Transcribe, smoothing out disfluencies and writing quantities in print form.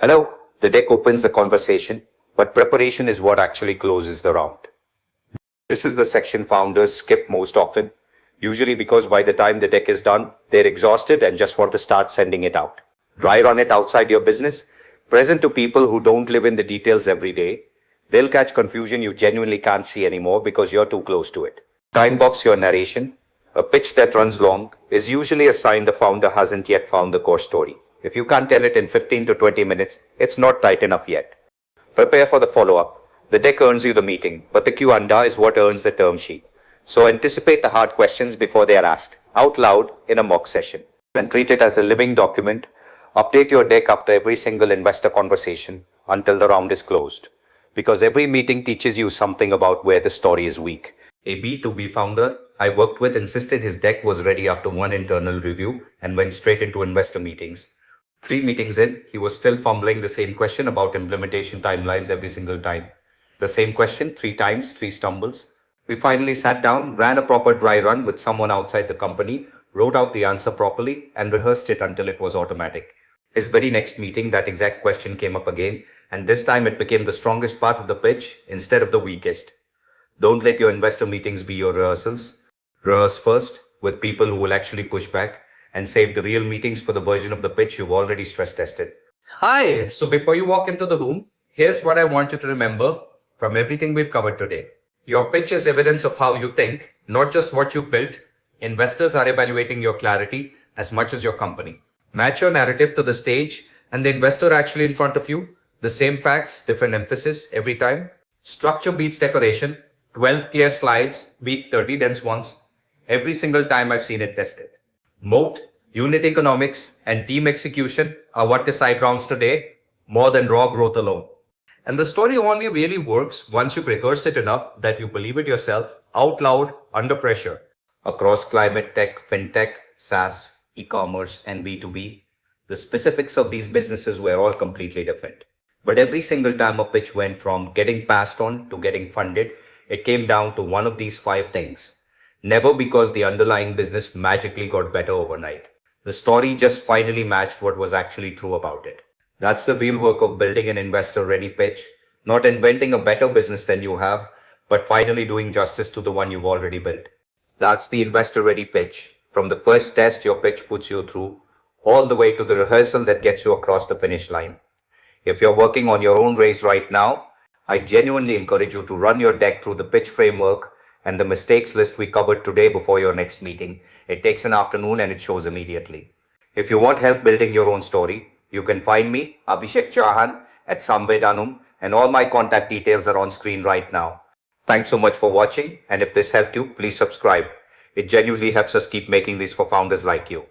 Hello, the deck opens the conversation, but preparation is what actually closes the round. This is the section founders skip most often, usually because by the time the deck is done, they're exhausted and just want to start sending it out. Dry run it outside your business, present to people who don't live in the details every day. They'll catch confusion you genuinely can't see anymore because you're too close to it. Time box your narration. A pitch that runs long is usually a sign the founder hasn't yet found the core story. If you can't tell it in 15 to 20 minutes, it's not tight enough yet. Prepare for the follow-up. The deck earns you the meeting, but the Q&A is what earns the term sheet. So anticipate the hard questions before they are asked, out loud in a mock session. And treat it as a living document. Update your deck after every single investor conversation until the round is closed. Because every meeting teaches you something about where the story is weak. A B2B founder I worked with insisted his deck was ready after one internal review and went straight into investor meetings. 3 meetings in, he was still fumbling the same question about implementation timelines every single time. The same question 3 times, 3 stumbles. We finally sat down, ran a proper dry run with someone outside the company, wrote out the answer properly, and rehearsed it until it was automatic. His very next meeting, that exact question came up again, and this time it became the strongest part of the pitch instead of the weakest. Don't let your investor meetings be your rehearsals. Rehearse first with people who will actually push back, and save the real meetings for the version of the pitch you've already stress tested. Hi, so before you walk into the room, here's what I want you to remember from everything we've covered today. Your pitch is evidence of how you think, not just what you built. Investors are evaluating your clarity as much as your company. Match your narrative to the stage and the investor actually in front of you. The same facts, different emphasis every time. Structure beats decoration. 12 clear slides, beat 30 dense ones. Every single time I've seen it tested. Moat, unit economics, and team execution are what decide rounds today, more than raw growth alone. And the story only really works once you've rehearsed it enough that you believe it yourself, out loud, under pressure. Across climate tech, fintech, SaaS, e-commerce, and B2B, the specifics of these businesses were all completely different. But every single time a pitch went from getting passed on to getting funded, it came down to one of these 5 things. Never because the underlying business magically got better overnight. The story just finally matched what was actually true about it. That's the real work of building an investor-ready pitch, not inventing a better business than you have, but finally doing justice to the one you've already built. That's the investor-ready pitch, from the first test your pitch puts you through, all the way to the rehearsal that gets you across the finish line. If you're working on your own race right now, I genuinely encourage you to run your deck through the pitch framework and the mistakes list we covered today before your next meeting. It takes an afternoon and it shows immediately. If you want help building your own story, you can find me, Abhishek Chauhan, at Samvedanum, and all my contact details are on screen right now. Thanks so much for watching, and if this helped you, please subscribe. It genuinely helps us keep making these for founders like you.